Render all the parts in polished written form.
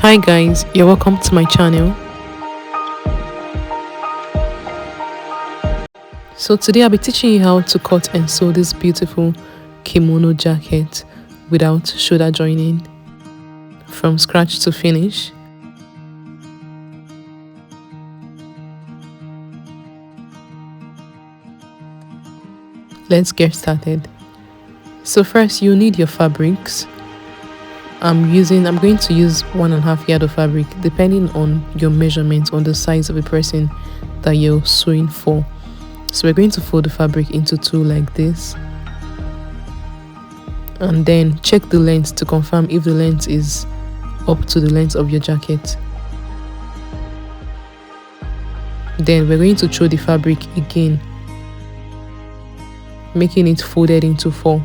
Hi guys, you're welcome to my channel. So today I'll be teaching you how to cut and sew this beautiful kimono jacket without shoulder joining, from scratch to finish. Let's get started. So first you need your fabrics. I'm going to use 1.5 yard of fabric, depending on your measurement on the size of the person that you're sewing for. So we're going to fold the fabric into 2 like this, and then check the length to confirm if the length is up to the length of your jacket. Then we're going to throw the fabric again, making it folded into 4.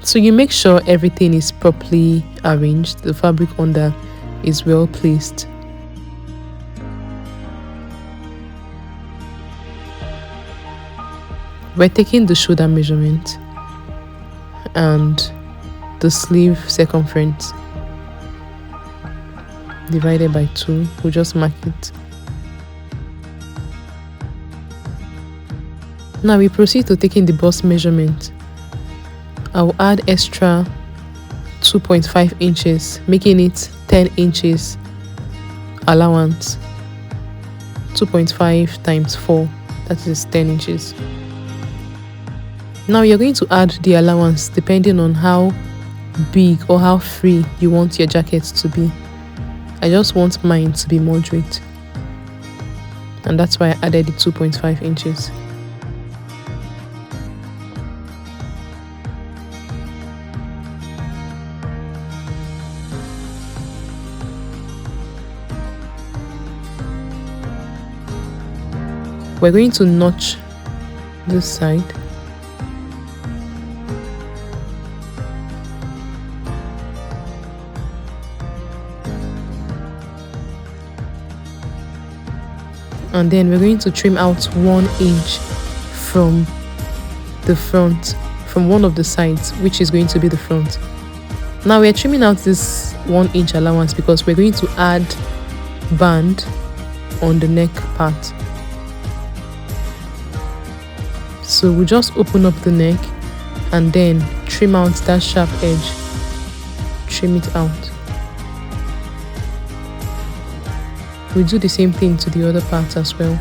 So you make sure everything is properly arranged, the fabric under is well placed. We're taking the shoulder measurement and the sleeve circumference divided by 2. We'll just mark it. Now we proceed to taking the bust measurement. I'll add extra 2.5 inches, making it 10 inches allowance. 2.5 times 4, that is 10 inches. Now you're going to add the allowance depending on how big or how free you want your jacket to be. I just want mine to be moderate, and that's why I added the 2.5 inches. We're going to notch this side. And then we're going to trim out 1 inch from the front, from one of the sides, which is going to be the front. Now we're trimming out this 1 inch allowance because we're going to add band on the neck part. So we just open up the neck and then trim out that sharp edge. Trim it out. We do the same thing to the other part as well.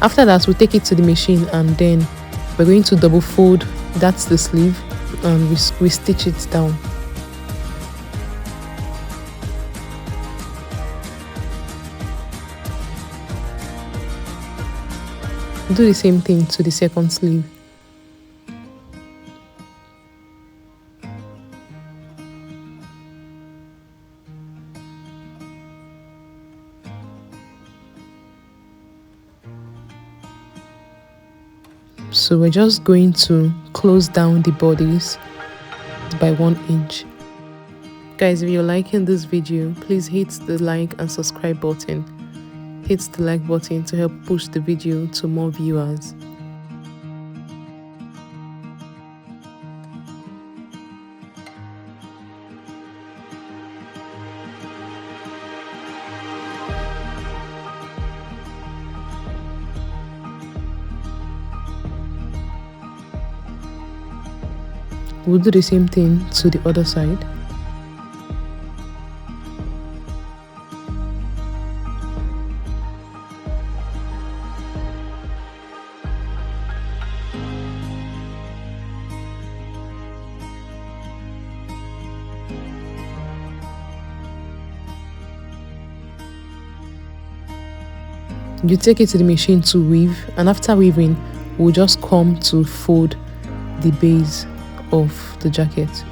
After that, we'll take it to the machine and then we're going to double fold. That's the sleeve, and we stitch it down. Do the same thing to the second sleeve. So we're just going to close down the bodies by 1 inch. Guys, if you're liking this video, please hit the like and subscribe button. Hit the like button to help push the video to more viewers. We'll do the same thing to the other side. You take it to the machine to weave, and after weaving, we'll just come to fold the base of the jacket.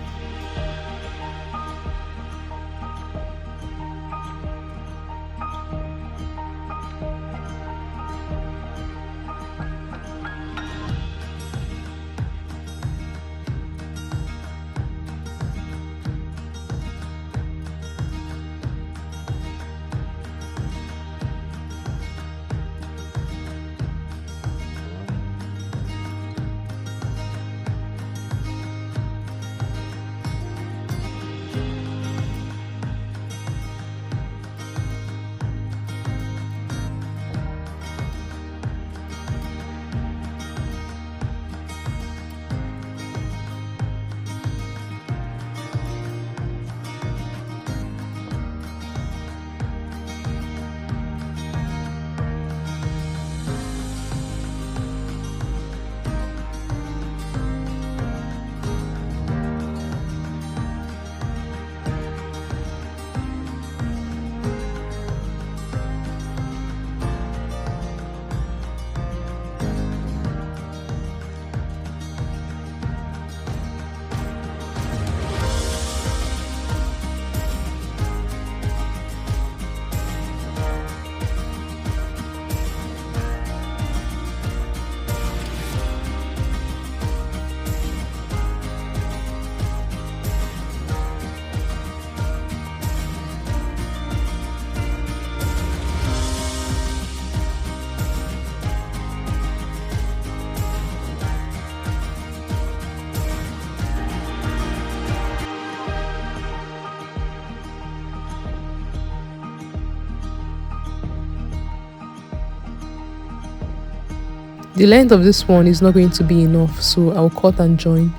The length of this one is not going to be enough, so I'll cut and join.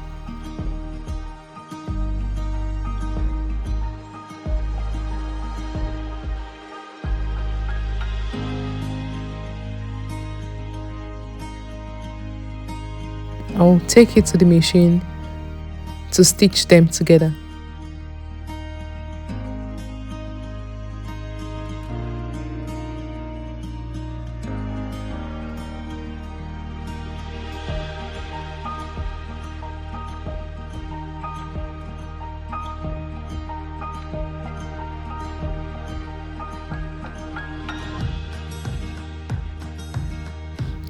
I'll take it to the machine to stitch them together.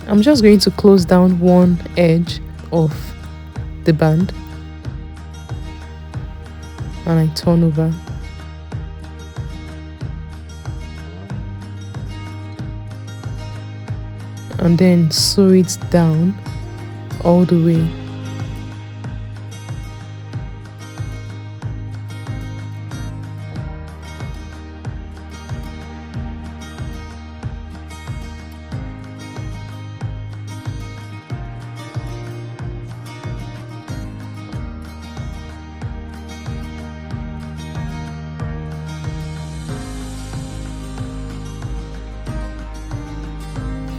I'm just going to close down one edge of the band and I turn over. And then sew it down all the way.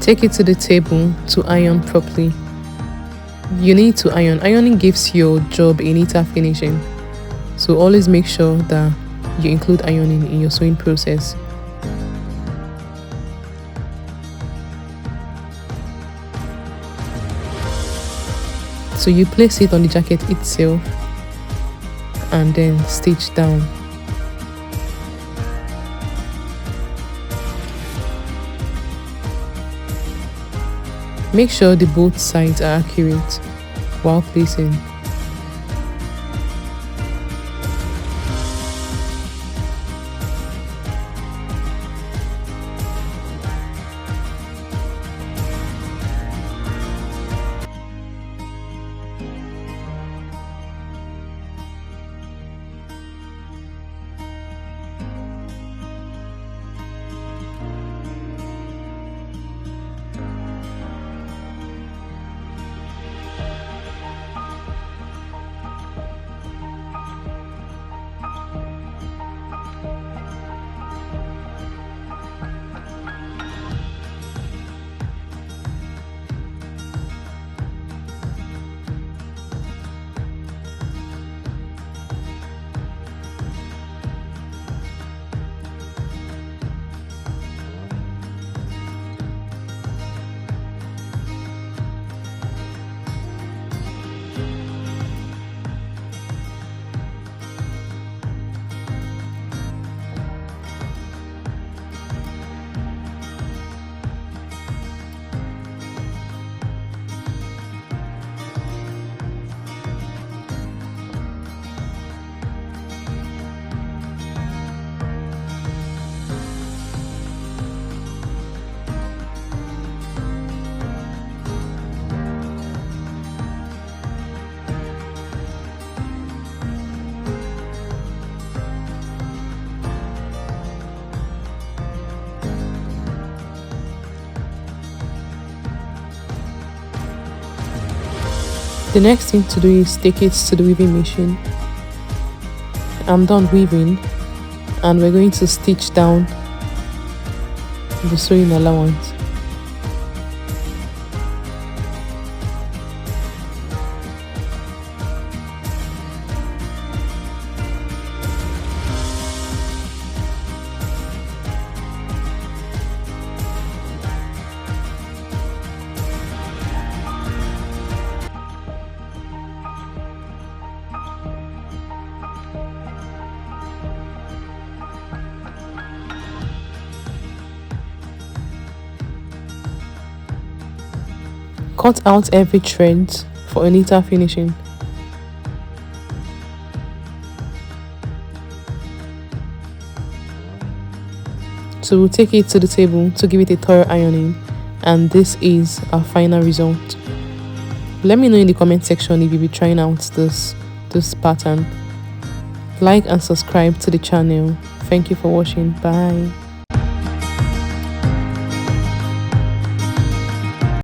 Take it to the table to iron properly. You need to iron. Ironing gives your job a neater finishing. So always make sure that you include ironing in your sewing process. So you place it on the jacket itself and then stitch down. Make sure the both sides are accurate while placing. The next thing to do is take it to the weaving machine. I'm done weaving and we're going to stitch down the sewing allowance. Cut out every thread for a neater finishing. So we'll take it to the table to give it a thorough ironing, and this is our final result. Let me know in the comment section if you'll be trying out this pattern. Like and subscribe to the channel. Thank you for watching. Bye.